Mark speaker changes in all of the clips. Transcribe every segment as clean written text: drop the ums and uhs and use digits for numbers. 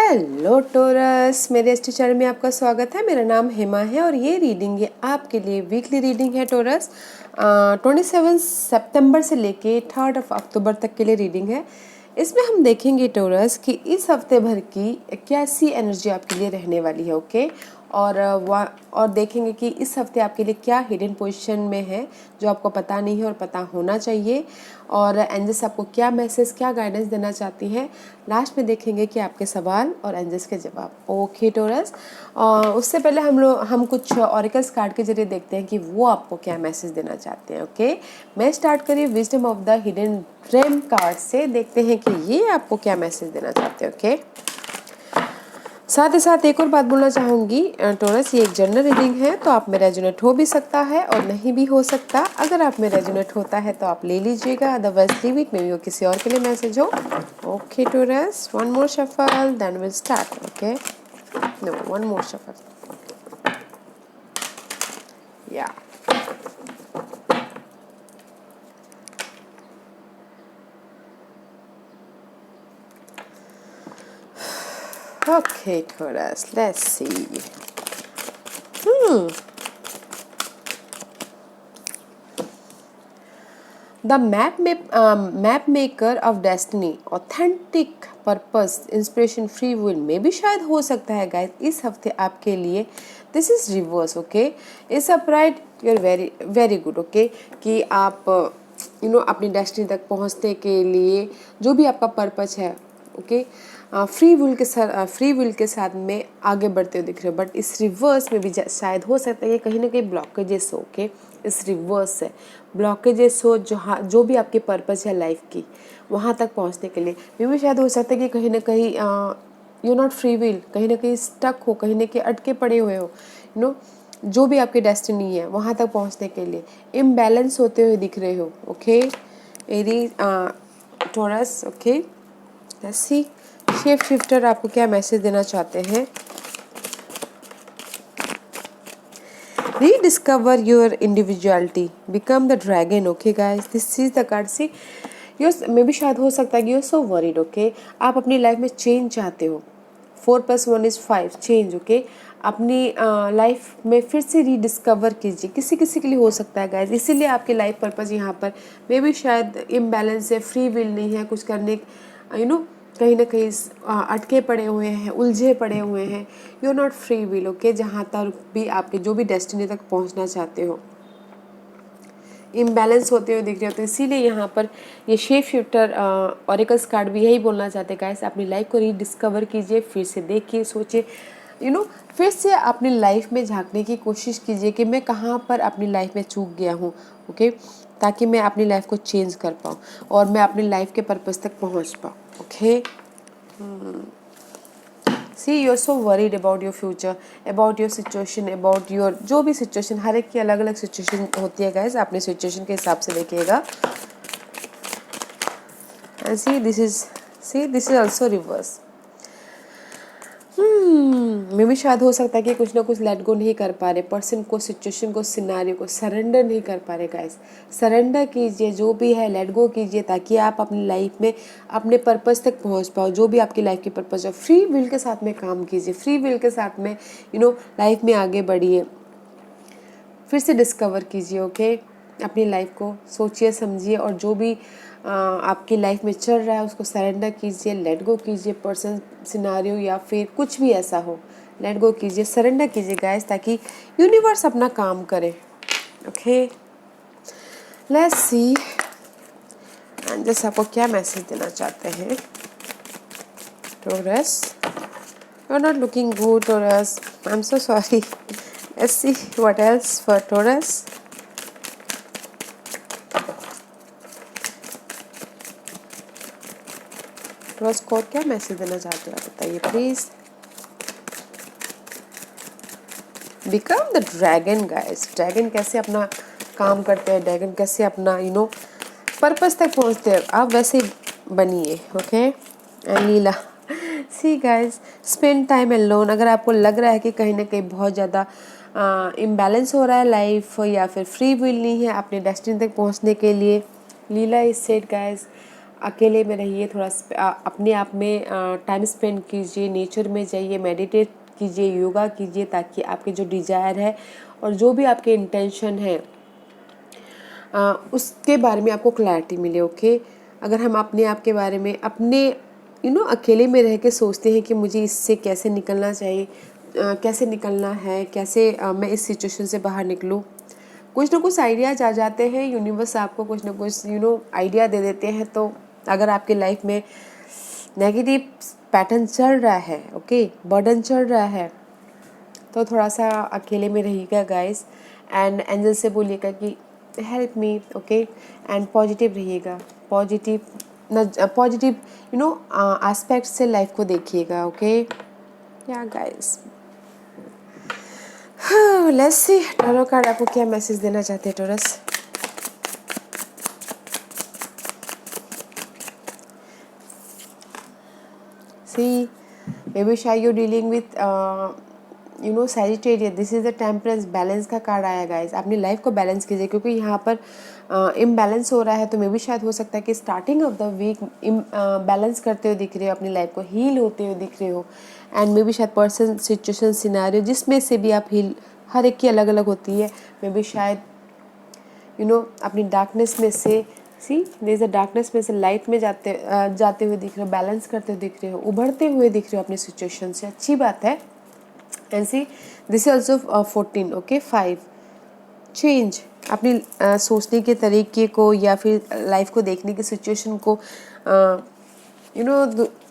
Speaker 1: Hello torus, मेरे astro channel में आपका स्वागत है। मेरा नाम हेमा है और ये रीडिंग है आपके लिए वीकली रीडिंग है टोरस। 27 सितंबर से लेके 3 अक्टूबर तक के लिए रीडिंग है। इसमें हम देखेंगे टोरस कि इस हफ्ते भर की कैसी एनर्जी आपके लिए रहने वाली है। ओके, और देखेंगे कि इस हफ्ते आपके लिए क्या हिडन पोजीशन में है जो आपको पता नहीं है और पता होना चाहिए, और एंजल्स आपको क्या मैसेज, क्या गाइडेंस देना चाहती है। लास्ट में देखेंगे कि आपके सवाल और एंजल्स के जवाब। ओके टोरस, उससे पहले हम कुछ ऑरिकल्स कार्ड के जरिए देखते हैं कि वो आपको क्या मैसेज देना चाहते हैं। ओके, मैं स्टार्ट करिए wisdom of the hidden dream card से, देखते हैं कि ये आपको क्या मैसेज देना चाहते हैं। ओके, साथ ही साथ एक और बात बोलना चाहूँगी टोरस, ये एक जनरल रीडिंग है तो आप में रेजोनेट हो भी सकता है और नहीं भी हो सकता। अगर आप में रेजोनेट होता है तो आप ले लीजिएगा, otherwise leave it, maybe वो किसी और के लिए मैसेज हो। Okay Taurus, one more shuffle then will start. Okay, no, one more shuffle, या okay Taurus, let's see. The map maker of destiny, authentic purpose, inspiration, free will में भी शायद हो सकता है गाइस इस हफ्ते आपके लिए। This is reverse. Okay, is upright, you are very very good. Okay, कि आप अपनी डेस्टिनी तक पहुंचने के लिए जो भी आपका पर्पस है, ओके, फ्री विल के साथ में आगे बढ़ते हुए दिख रहे हो। बट इस रिवर्स में भी शायद हो सकता है कि कहीं ना कहीं ब्लॉकेजेस हो। ओके, इस रिवर्स से ब्लॉकेजेस हो, जो भी आपके पर्पस है लाइफ की, वहाँ तक पहुँचने के लिए भी शायद हो सकता है कि कहीं ना कहीं यू नॉट फ्री विल, कहीं ना कहीं स्टक हो, कहीं ना कहीं अटके पड़े हुए हो। जो भी आपकी डेस्टिनी है वहाँ तक पहुँचने के लिए इम्बैलेंस होते हुए दिख रहे हो। Okay Aries, taurus. Okay, let's see shape shifter आपको क्या मैसेज देना चाहते हैं। Rediscover your individuality, become the dragon. Okay guys, this is the card. See, मे भी शायद हो सकता है कि you're so worried. Okay, आप अपनी लाइफ में चेंज चाहते हो। 4+1=5, चेंज। ओके, अपनी लाइफ में फिर से रीडिस्कवर कीजिए। किसी किसी के लिए हो सकता है गाइज, इसीलिए आपकी लाइफ पर्पज यहाँ पर मे भी शायद इम्बैलेंस है, फ्री विल नहीं है कुछ करने, कहीं ना कहीं अटके पड़े हुए हैं, उलझे पड़े हुए हैं। You are not free will. Okay, जहाँ तक भी आपके जो भी डेस्टिनी तक पहुँचना चाहते हो इम्बैलेंस होते हुए दिख रहे होते हैं। इसीलिए यहाँ पर ये शेप शिफ्टर ऑरिकल्स कार्ड भी यही बोलना चाहते हैं गाइस, अपनी लाइफ को रीडिस्कवर कीजिए, फिर से देखिए, सोचिए, फिर से अपनी लाइफ में झांकने की कोशिश कीजिए कि मैं कहाँ पर अपनी लाइफ में चूक गया हूँ। ओके, ताकि मैं अपनी लाइफ को चेंज कर पाऊँ और मैं अपनी लाइफ के पर्पस तक पहुँच पाऊँ। Okay, see you are so worried about your future, about your situation, about your जो भी सिचुएशन, हर एक की अलग अलग सिचुएशन होती है गाइज, अपने सिचुएशन के हिसाब से देखिएगा। And see this is also reverse. मे भी शायद हो सकता है कि कुछ ना कुछ लेट गो नहीं कर पा रहे, पर्सन को, सिचुएशन को, सिनारियो को सरेंडर नहीं कर पा रहे गाइस। सरेंडर कीजिए, जो भी है लेट गो कीजिए, ताकि आप अपनी लाइफ में अपने पर्पस तक पहुंच पाओ। जो भी आपकी लाइफ की पर्पस है, फ्री विल के साथ में काम कीजिए, फ्री विल के साथ में लाइफ में आगे बढ़िए, फिर से डिस्कवर कीजिए। ओके, अपनी लाइफ को सोचिए, समझिए, और जो भी आपकी लाइफ में चल रहा है उसको सरेंडर कीजिए, लेट गो कीजिए, पर्सन, सिनारियो या फिर कुछ भी ऐसा हो, लेट गो कीजिए, सरेंडर कीजिए गाइस, ताकि यूनिवर्स अपना काम करे। ओके, लेट्स सी एंजल्स आपको क्या मैसेज देना चाहते हैं। Taurus, you are not looking good Taurus, I am so sorry. Let's see what else for Taurus. Taurus को क्या मैसेज देना चाहते हो आप बताइए please. Become the dragon guys, dragon कैसे अपना काम करते हैं, ड्रैगन कैसे अपना पर्पस तक पहुंचते हैं, आप वैसे बनिए। Okay, and Leela, see guys, spend time alone. अगर आपको लग रहा है कि कहीं ना कहीं बहुत ज़्यादा इम्बैलेंस हो रहा है लाइफ, या फिर फ्री विल नहीं है अपने डेस्टिनी तक पहुंचने के लिए, लीला इज सेड गाइस, अकेले में रहिए, थोड़ा अपने आप में टाइम स्पेंड कीजिए, नेचर में जाइए, मेडिटेट कीजिए, योगा कीजिए, ताकि आपके जो डिज़ायर है और जो भी आपके इंटेंशन है उसके बारे में आपको क्लैरिटी मिले। ओके, अगर हम अपने आप के बारे में अपने अकेले में रह के सोचते हैं कि मुझे इससे कैसे निकलना चाहिए, कैसे निकलना है, कैसे मैं इस सिचुएशन से बाहर निकलूँ, कुछ ना कुछ आइडियाज आ जाते हैं। यूनिवर्स आपको कुछ ना कुछ आइडिया दे देते हैं। तो अगर आपकी लाइफ में नेगेटिव पैटर्न चल रहा है, ओके, बर्डन चल रहा है, तो थोड़ा सा अकेले में रहिएगा गाइस, एंड एंजल से बोलिएगा कि help me, okay, and positive रहिएगा, पॉजिटिव एस्पेक्ट से लाइफ को देखिएगा। ओके या guys, let's see tarot card आपको क्या मैसेज देना चाहते हैं टॉरस। सी maybe शायद you dealing with Sagittarius, this is the temperance, balance का कार्ड आया गाइस। अपनी लाइफ को बैलेंस कीजिए, क्योंकि यहाँ पर इम्बैलेंस हो रहा है। तो मे भी शायद हो सकता है कि starting of the week balance करते हुए दिख रहे हो, अपनी लाइफ को हील होते हुए दिख रहे हो, एंड मे भी शायद पर्सन, सिचुएशन, सिनेरियो जिसमें से भी आप हील, हर एक की अलग अलग होती है। मे भी शायद अपनी डार्कनेस में से देयर इज डार्कनेस में से लाइट में जाते हुए दिख रहे हो, बैलेंस करते हुए दिख रहे हो, उभरते हुए दिख रहे हो अपनी सिचुएशन से। अच्छी बात है। And see this is also 14, okay, 5 change, अपनी सोचने के तरीके को या फिर लाइफ को देखने की सिचुएशन को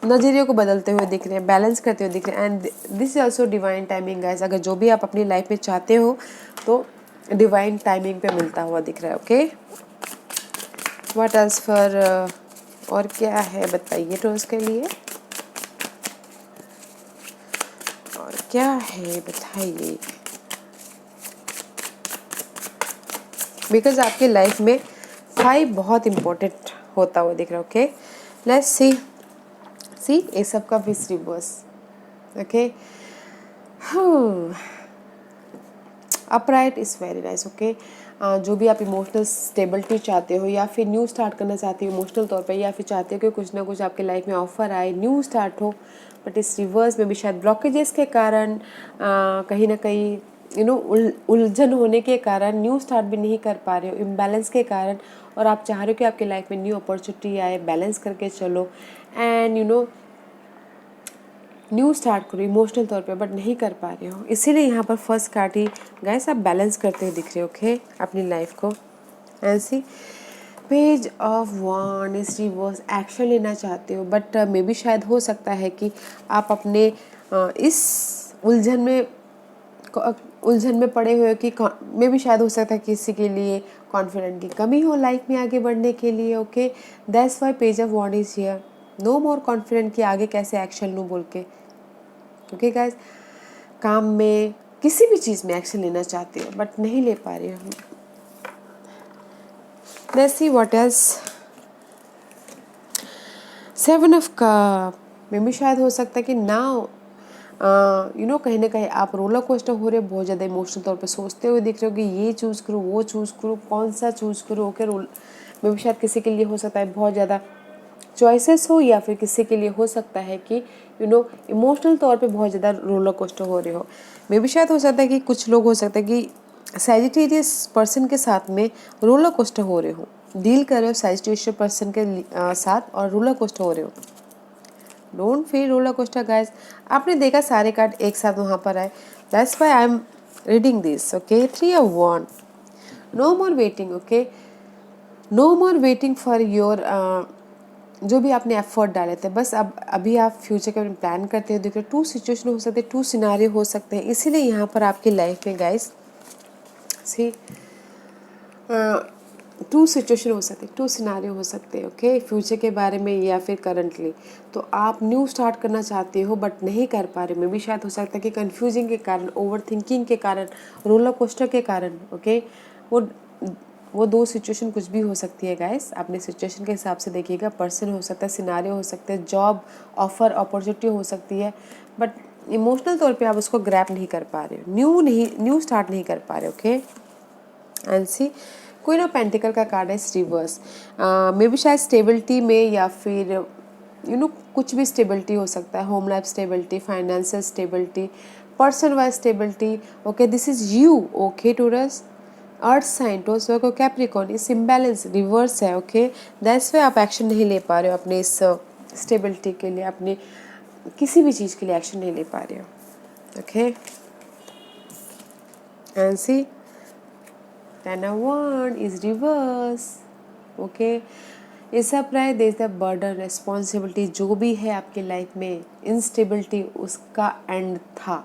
Speaker 1: नज़रिए को बदलते हुए दिख रहे हैं, बैलेंस करते हुए दिख रहे हैं। And this is also divine timing guys. अगर जो भी आप अपनी लाइफ में चाहते हो तो डिवाइन टाइमिंग पे मिलता हुआ दिख रहा है। ओके, व्हाट एल्स फॉर, और क्या है बताइए तो उसके लिए, और क्या है बताइए, बिकॉज आपकी लाइफ में 5 बहुत इम्पोर्टेंट होता हुआ दिख रहा है। ओके, लेट्स सी ये सब का विस reverse. Okay, upright is very nice. Okay, जो भी आप इमोशनल स्टेबिलिटी चाहते हो या फिर न्यू स्टार्ट करना चाहते हो इमोशनल तौर पे, या फिर चाहते हो कि कुछ ना कुछ आपके लाइफ में ऑफर आए, न्यू स्टार्ट हो, बट इस रिवर्स में भी शायद ब्लॉकेजेस के कारण, कहीं ना कहीं उलझन होने के कारण न्यू स्टार्ट भी नहीं कर पा रहे हो, इम्बैलेंस के कारण, और आप चाह रहे हो कि आपके लाइफ में न्यू अपॉर्चुनिटी आए, बैलेंस करके चलो, एंड न्यू स्टार्ट करो इमोशनल तौर पे, बट नहीं कर पा रहे हो। इसीलिए यहाँ पर फर्स्ट कार्ड ही गाइस आप बैलेंस करते हुए दिख रहे हो। ओके, अपनी लाइफ को। ऐसी पेज ऑफ वॉन्ड इस रिवर्स, एक्शन लेना चाहते हो, बट मे भी शायद हो सकता है कि आप अपने इस उलझन में पड़े हुए कि मे भी शायद हो सकता है कि किसी के लिए कॉन्फिडेंट की कमी हो लाइफ में आगे बढ़ने के लिए। Okay, that's why page of wand is here, no more confident कि आगे कैसे एक्शन लूँ बोल के। ओके गाइज, काम में किसी भी चीज़ में एक्शन लेना चाहते हो बट नहीं ले पा रहे हो। Let's see what else. 7 of cup में भी शायद हो सकता है कि नाउ कहीं ना कहीं आप रोलर कोस्टर हो रहे हो, बहुत ज़्यादा इमोशनल तौर पे सोचते हुए दिख रहे हो कि ये चूज़ करूँ, वो चूज़ करूँ, कौन सा चूज़ करूँ। ओके, रोल में भी शायद किसी के लिए हो सकता है बहुत ज़्यादा चॉइसेस हो, या फिर किसी के लिए हो सकता है कि इमोशनल तौर पे बहुत ज़्यादा रोलर कोस्टर हो रहे हो। मे भी शायद हो सकता है कि कुछ लोग हो सकता है कि सैजिटेरियस पर्सन के साथ में रोलर कोस्टर हो रहे हो, डील कर रहे हो सैजिटेरियस पर्सन के साथ और रोलर कोस्टर हो रहे हो। Don't feel roller coaster guys. आपने देखा सारे कार्ड एक साथ वहाँ पर आए, that's why I am reading this. Okay, 3 of wand, no more waiting. Okay, no more waiting for your जो भी आपने एफर्ट डाले थे, बस अब अभी आप फ्यूचर के प्लान करते हो। देखो 2 सिचुएशन हो सकते हैं, 2 सिनारियो हो सकते हैं, इसीलिए यहाँ पर आपकी लाइफ में गाइस सी 2 सिचुएशन हो सकते हैं, 2 सिनारियो हो सकते हैं। ओके, फ्यूचर के बारे में या फिर करंटली। तो आप न्यू स्टार्ट करना चाहते हो बट नहीं कर पा रहे। मे भी शायद हो सकता है कि कन्फ्यूजिंग के कारण, ओवर थिंकिंग के कारण, रोलर कोस्टर के कारण। ओके, वो 2 सिचुएशन कुछ भी हो सकती है गाइस। अपने सिचुएशन के हिसाब से देखिएगा। पर्सन हो सकता है, सिनारियो हो सकता है, जॉब ऑफर अपॉर्चुनिटी हो सकती है, बट इमोशनल तौर पे आप उसको ग्रैप नहीं कर पा रहे हो, न्यू स्टार्ट नहीं कर पा रहे। Okay, and see queen of pentacle का कार्ड है रिवर्स। मे बी शायद स्टेबिलिटी में या फिर कुछ भी स्टेबिलिटी हो सकता है, home life stability, financial stability, person wise stability. Okay, this is you. Okay Taurus, earth sign Taurus Virgo Capricorn, इस इम्बैलेंस रिवर्स है। ओके, दैट्स व्हाई आप एक्शन नहीं ले पा रहे हो अपने इस स्टेबिलिटी के लिए, अपने किसी भी चीज़ के लिए एक्शन नहीं ले पा रहे हो। Okay, and see Ten of Wands is reverse. Okay, इस apply there is the burden, responsibility जो भी है आपकी लाइफ में, इंस्टेबिलिटी उसका एंड था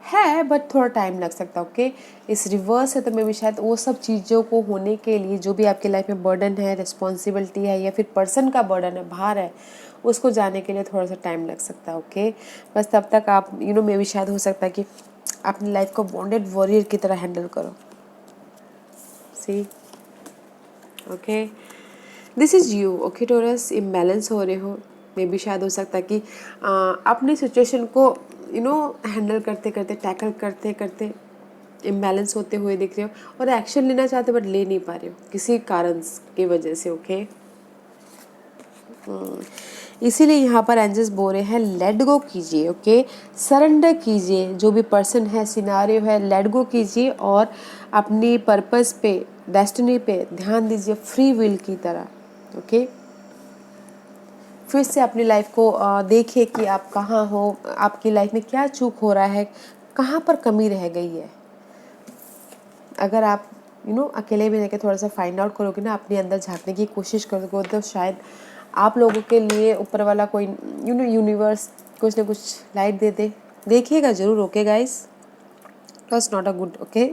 Speaker 1: है, बट थोड़ा टाइम लग सकता है। ओके, इस रिवर्स है तो मे भी शायद वो सब चीज़ों को होने के लिए जो भी आपकी लाइफ में बर्डन है, रिस्पॉन्सिबिलिटी है या फिर पर्सन का बर्डन है, भार है, उसको जाने के लिए थोड़ा सा टाइम लग सकता है। ओके, बस तब तक आप मे भी शायद हो सकता है कि अपनी लाइफ को बॉन्डेड वॉरियर की तरह हैंडल करो। See, okay, this is you. Okay Taurus, imbalance हो रहे हो, मे बी शायद हो सकता है कि अपनी सिचुएशन को हैंडल करते करते, टैकल करते करते इम्बैलेंस होते हुए दिख रहे हो और एक्शन लेना चाहते हो बट ले नहीं पा रहे हो किसी कारण की वजह से। ओके, इसीलिए यहाँ पर एंजल्स बोल रहे हैं लेट गो कीजिए। ओके, सरेंडर कीजिए, जो भी पर्सन है, सिनारियो है, लेट गो कीजिए और अपनी पर्पस पे, डेस्टिनी पे ध्यान दीजिए फ्री विल की तरह। ओके, फिर से अपनी लाइफ को देखिए कि आप कहाँ हो, आपकी लाइफ में क्या चूक हो रहा है, कहाँ पर कमी रह गई है। अगर आप अकेले में रहकर थोड़ा सा फाइंड आउट करोगे ना, अपने अंदर झांकने की कोशिश करोगे, तो शायद आप लोगों के लिए ऊपर वाला कोई यूनिवर्स कुछ ना कुछ लाइट दे दे। देखिएगा जरूर। Okay guys, was not a good. Okay,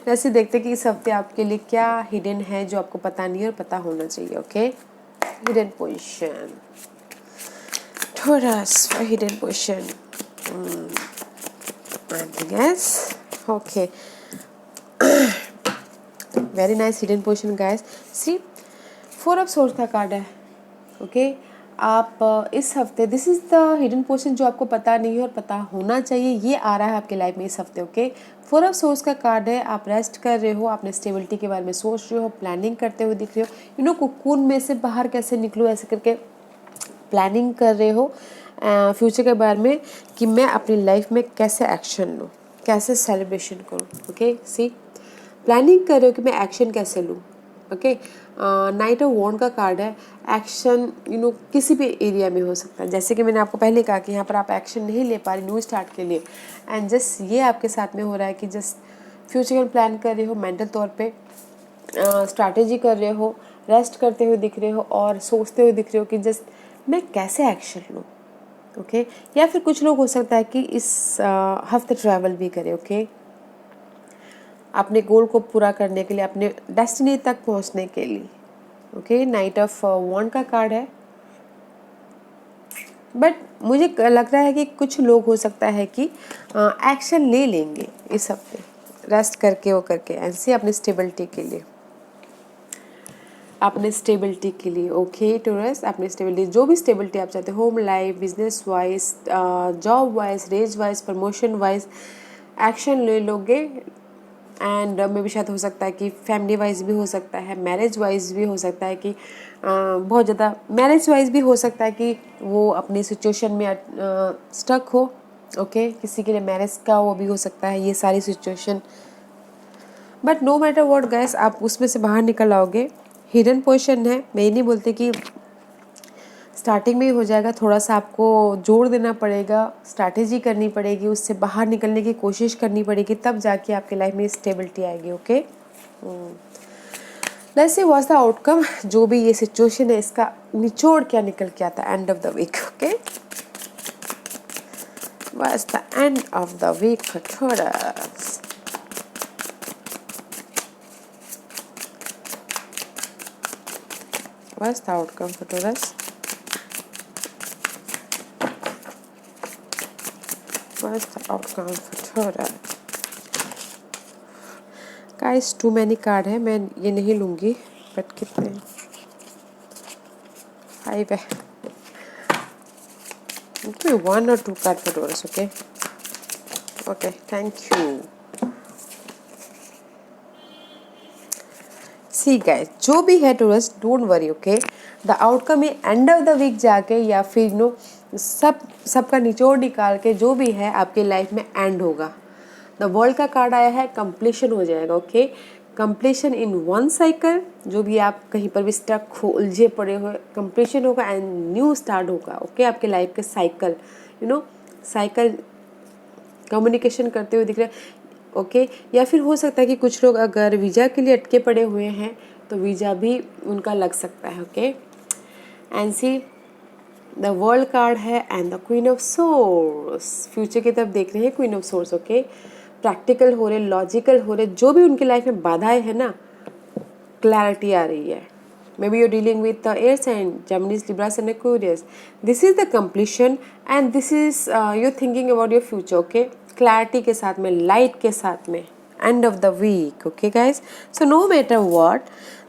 Speaker 1: वैसे देखते कि इस हफ्ते आपके लिए क्या हिडन है जो आपको पता नहीं है और पता होना चाहिए। ओके, हिडन पोजीशन, थोड़ा सा hidden position, yes. Okay, very nice hidden position guys. See, 4 of swords का कार्ड है। ओके, आप इस हफ्ते, this is the hidden portion जो आपको पता नहीं है और पता होना चाहिए, ये आ रहा है आपके लाइफ में इस हफ्ते। ओके, 4 ऑफ सोर्स का कार्ड है। आप रेस्ट कर रहे हो, अपने स्टेबिलिटी के बारे में सोच रहे हो, प्लानिंग करते हुए दिख रहे हो, कुकून में से बाहर कैसे निकलूँ, ऐसे करके प्लानिंग कर रहे हो फ्यूचर के बारे में कि मैं अपनी लाइफ में कैसे एक्शन लूँ, कैसे सेलिब्रेशन करूँ। ओके, सी, प्लानिंग कर रहे हो कि मैं एक्शन कैसे लूँ। ओके, नाइट ऑफ वॉन्ड का कार्ड है। एक्शन किसी भी एरिया में हो सकता है, जैसे कि मैंने आपको पहले कहा कि यहाँ पर आप एक्शन नहीं ले पा रहे न्यू स्टार्ट के लिए, एंड जस्ट ये आपके साथ में हो रहा है कि जस्ट फ्यूचर का प्लान कर रहे हो, मेंटल तौर पे स्ट्रैटेजी कर रहे हो, रेस्ट करते हुए दिख रहे हो और सोचते हुए दिख रहे हो कि जस्ट मैं कैसे एक्शन लूँ। ओके, या फिर कुछ लोग हो सकता है कि इस हफ्ते ट्रैवल भी करें। ओके, अपने गोल को पूरा करने के लिए, अपने डेस्टिनी तक पहुंचने के लिए। ओके, नाइट ऑफ वॉन्ड का कार्ड है, बट मुझे लग रहा है कि कुछ लोग हो सकता है कि एक्शन ले लेंगे इस हफ्ते, रेस्ट करके वो करके ऐसे अपनी स्टेबिलिटी के लिए, अपने स्टेबिलिटी के लिए। ओके टोरस, अपनी स्टेबिलिटी, जो भी स्टेबिलिटी आप चाहते हो, home life, business wise, job wise, raise wise, promotion wise action ले लोगे। एंड मे भी शायद हो सकता है कि फैमिली वाइज भी हो सकता है, मैरिज वाइज भी हो सकता है कि बहुत ज़्यादा मैरिज वाइज भी हो सकता है कि वो अपनी सिचुएशन में स्टक हो। ओके, किसी के लिए मैरिज का वो भी हो सकता है, ये सारी situation, but no matter what guys, आप उसमें से बाहर निकल आओगे। हिडन पोजीशन है, मैं ये नहीं बोलती कि स्टार्टिंग में ही हो जाएगा, थोड़ा सा आपको जोर देना पड़ेगा, स्ट्रैटेजी करनी पड़ेगी, उससे बाहर निकलने की कोशिश करनी पड़ेगी, तब जाके आपके लाइफ में स्टेबिलिटी आएगी। Okay, let's see what's the outcome, जो भी ये सिचुएशन है इसका निचोड़ क्या निकल के आता है end of the week. Okay, what's the end of the week थोड़ा what's the outcome for Taurus? What's the outcome for Taurus? Guys, too many card है, मैं ये नहीं लूँगी, बट कितने 5 है, कोई 1 और 2 card for Taurus। Okay okay, thank you. See guys, जो भी है tourist don't worry, okay. The outcome है एंड ऑफ द वीक जाके या फिर सबका निचोड़ निकाल के जो भी है आपके लाइफ में एंड होगा। द वर्ल्ड का कार्ड आया है, कंप्लीशन हो जाएगा, okay. Completion in one cycle, जो भी आप कहीं पर भी स्टक हो, उलझे पड़े हो, कंप्लीशन होगा एंड न्यू स्टार्ट होगा, ओके। आपके लाइफ के साइकिल, साइकिल कम्युनिकेशन करते हुए दिख रहे हैं, ओके। या फिर हो सकता है कि कुछ लोग अगर वीज़ा के लिए अटके पड़े हुए हैं तो वीज़ा भी उनका लग सकता है, okay. And see the world card है and the queen of swords, future की तरफ देख रहे हैं, queen of swords, okay. Practical हो रहे, लॉजिकल हो रहे, जो भी उनकी लाइफ में बाधाएं है ना, क्लैरिटी आ रही है। Maybe you dealing with the air sign, Geminis, Libras and Aquarius. This is the completion and this is you thinking about your future, okay. Clarity के साथ में, लाइट के साथ में, end of the week, okay guys. So no matter what,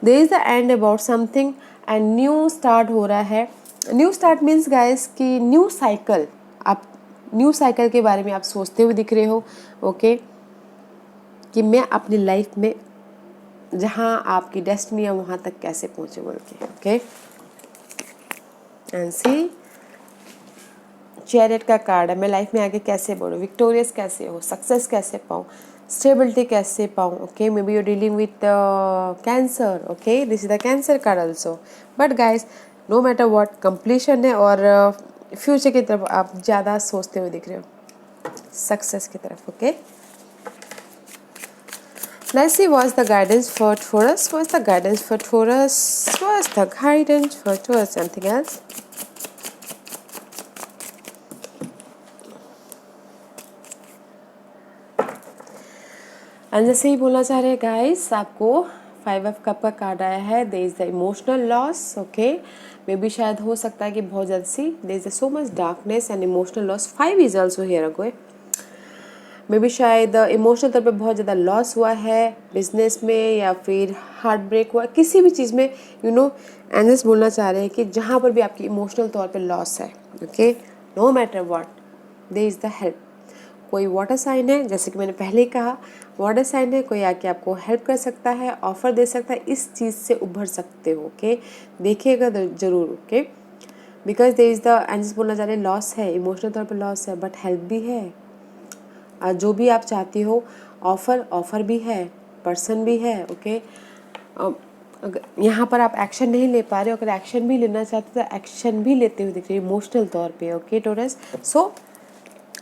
Speaker 1: there is the end about something and new start हो रहा है। New start means guys कि न्यू साइकिल, आप न्यू साइकिल के बारे में आप सोचते हुए दिख रहे हो, ओके। कि मैं अपनी लाइफ में जहाँ आपकी डेस्टिनी है वहाँ तक कैसे पहुँचे बोल के, ओके। एंड सी चैरियट का कार्ड है, मैं लाइफ में आगे कैसे बढ़ूँ, विक्टोरियस कैसे हो, सक्सेस कैसे पाऊँ, स्टेबिलिटी कैसे पाऊँ, okay. Maybe you dealing with cancer, okay. This is the cancer card also. But guys no matter what, completion है और फ्यूचर की तरफ आप ज़्यादा सोचते हुए दिख रहे हो, सक्सेस की तरफ, okay. Let's see what's the guidance for Taurus. What's the guidance for Taurus? What's the guidance for Taurus? Something else? And जैसे ही बोलना चाह रहे हैं गाइस, आपको 5 ऑफ कप का कार्ड आया है। There is the emotional loss, okay. Maybe शायद हो सकता है कि बहुत जल्द see there is so much darkness and emotional loss. 5 is also here ago. Maybe शायद इमोशनल तौर पे बहुत ज़्यादा लॉस हुआ है बिजनेस में, या फिर हार्ट ब्रेक हुआ किसी भी चीज़ में, एंजल्स बोलना चाह रहे हैं कि जहाँ पर भी आपकी इमोशनल तौर पे लॉस है, okay, no matter what, there is the help. कोई वाटर साइन है, जैसे कि मैंने पहले ही कहा, वाटर साइन है, कोई आके आपको हेल्प कर सकता है, ऑफर दे सकता है, इस चीज़ से उभर सकते हो, ओके। देखिएगा ज़रूर, okay. Because there is the angels बोलना चाह रहे हैं लॉस है, इमोशनल तौर पर लॉस है, बट हेल्प भी है। जो भी आप चाहती हो, ऑफर भी है, पर्सन भी है, ओके। यहाँ पर आप एक्शन नहीं ले पा रहे हो, अगर एक्शन भी लेना चाहते हो तो एक्शन भी लेते हुए दिख रही है इमोशनल तौर पे, okay Taurus. So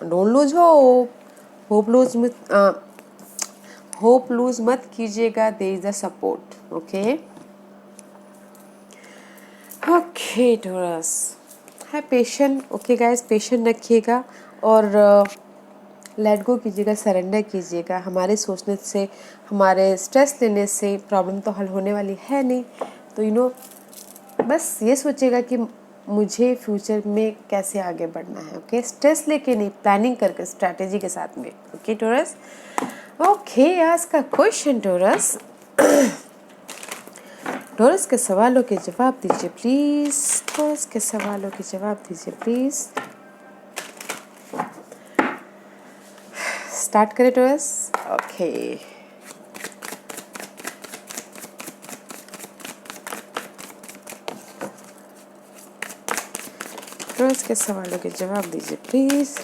Speaker 1: don't lose hope lose मत कीजिएगा, there is the support, okay. Okay Taurus, है पेशेंट, ओके गाइस, पेशेंट रखिएगा और लेट गो कीजिएगा, सरेंडर कीजिएगा। हमारे सोचने से, हमारे स्ट्रेस लेने से प्रॉब्लम तो हल होने वाली है नहीं। तो बस ये सोचिएगा कि मुझे फ्यूचर में कैसे आगे बढ़ना है, ओके। स्ट्रेस लेके नहीं, प्लानिंग करके, स्ट्रैटेजी के साथ में, ओके टोरस। ओके, आज का क्वेश्चन टोरस, टोरस के सवालों के जवाब दीजिए प्लीज, टोरस के सवालों के जवाब दीजिए प्लीज। स्टार्ट करें टोरस, ओके। टोरस के सवालों के जवाब दीजिए प्लीज।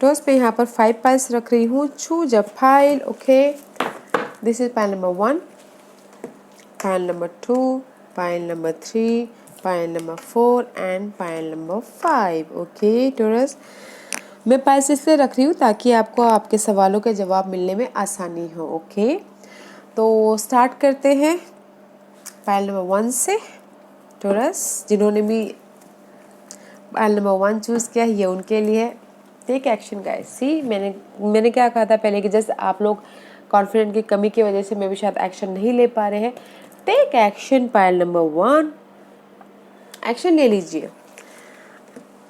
Speaker 1: टोरस पे यहाँ पर 5 पाइल्स रख रही हूँ, choose a file, okay. This is pile number 1, pile number 2, pile number 3, pile number 4 and pile number 5, okay Taurus. मैं पाइल्स इसलिए रख रही हूँ ताकि आपको आपके सवालों के जवाब मिलने में आसानी हो, ओके। तो स्टार्ट करते हैं पाइल नंबर 1 से। टोरस, जिन्होंने भी पाइल नंबर 1 चूज़ किया ये उनके लिए, टेक एक्शन गाइस। सी मैंने क्या कहा था पहले कि जैसे आप लोग कॉन्फिडेंट की कमी की वजह से मैं भी शायद एक्शन नहीं ले पा रहे हैं। Take action, pile number 1, action ले लीजिए।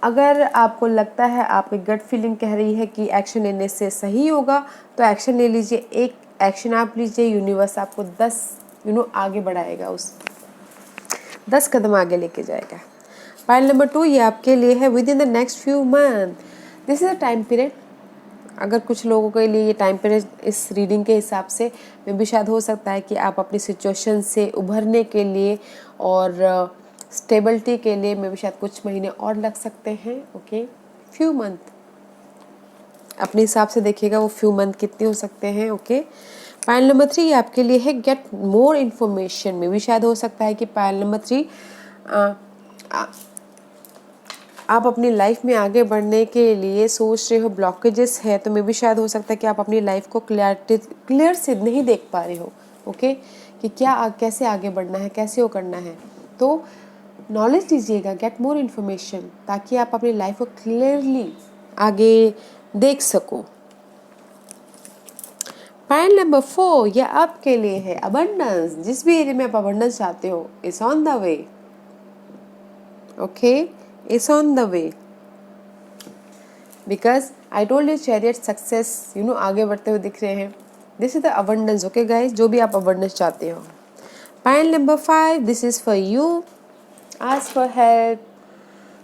Speaker 1: अगर आपको लगता है, आपकी गट फीलिंग कह रही है कि एक्शन लेने से सही होगा, तो एक्शन ले लीजिए। एक एक्शन आप लीजिए, यूनिवर्स आपको 10 आगे बढ़ाएगा, उस 10 कदम आगे लेके जाएगा। पाइल नंबर 2 ये आपके लिए है, with in the next few month, this is a time period, अगर कुछ लोगों के लिए ये टाइम पीरियड इस रीडिंग के हिसाब से में भी शायद हो सकता है कि आप अपनी सिचुएशन से उभरने के लिए और स्टेबिलिटी के लिए में भी शायद कुछ महीने और लग सकते हैं। ओके, फ्यू मंथ अपने हिसाब से देखिएगा वो फ्यू मंथ कितने हो सकते हैं। ओके, पायल नंबर 3 आपके लिए है गेट मोर इन्फॉर्मेशन। में भी शायद हो सकता है कि पायल नंबर 3 आप अपनी लाइफ में आगे बढ़ने के लिए सोच रहे हो, ब्लॉकेजेस है, तो मे भी शायद हो सकता है कि आप अपनी लाइफ को क्लियर से नहीं देख पा रहे हो। ओके, कि क्या कैसे आगे बढ़ना है, कैसे वो करना है। तो नॉलेज लीजिएगा, गेट मोर इन्फॉर्मेशन, ताकि आप अपनी लाइफ को क्लियरली आगे देख सको। पॉइंट नंबर 4 यह आपके लिए है अबंडेंस। जिस भी एरिया में आप अबंडेंस चाहते हो, it's on the way. Okay, it's on the way, because I told you chariot success, आगे बढ़ते हुए दिख रहे हैं। This is the abundance. Okay guys, जो भी आप अबंडेंस चाहते हो। Point number 5 this is for you, ask for help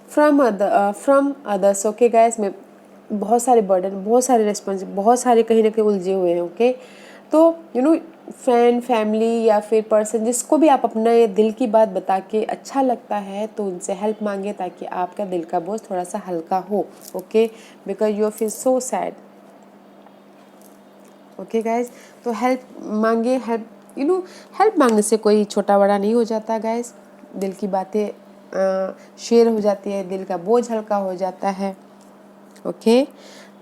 Speaker 1: from others. Okay guys, में बहुत सारे बर्डन, बहुत सारे रिस्पॉन्स, बहुत सारे कहीं ना कहीं उलझे हुए हैं। ओके, तो फ्रेंड, फैमिली या फिर पर्सन, जिसको भी आप अपना ये दिल की बात बता के अच्छा लगता है, तो उनसे हेल्प मांगे ताकि आपका दिल का बोझ थोड़ा सा हल्का हो। Okay, because you feel so sad. Okay guys, तो हेल्प मांगे। हेल्प मांगने से कोई छोटा बड़ा नहीं हो जाता गाइज। दिल की बातें शेयर हो जाती है, दिल का बोझ हल्का हो जाता है। ओके,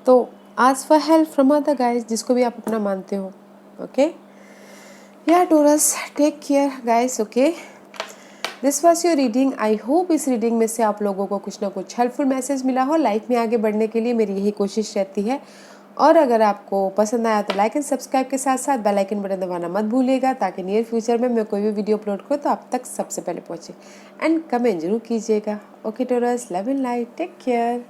Speaker 1: तो ask for help from other guys, जिसको भी आप अपना मानते हो। ओके, या Taurus, take care guys. Okay, this was your reading. I hope इस रीडिंग में से आप लोगों को कुछ ना कुछ हेल्पफुल मैसेज मिला हो। लाइफ में आगे बढ़ने के लिए मेरी यही कोशिश रहती है। और अगर आपको पसंद आया तो लाइक एंड सब्सक्राइब के साथ साथ बेल आइकन बटन दबाना मत भूलिएगा, ताकि नियर फ्यूचर में मैं कोई भी वीडियो अपलोड करूँ तो आप तक सबसे पहले पहुँचे। एंड कमेंट जरूर कीजिएगा। Okay Taurus, love and light, take care.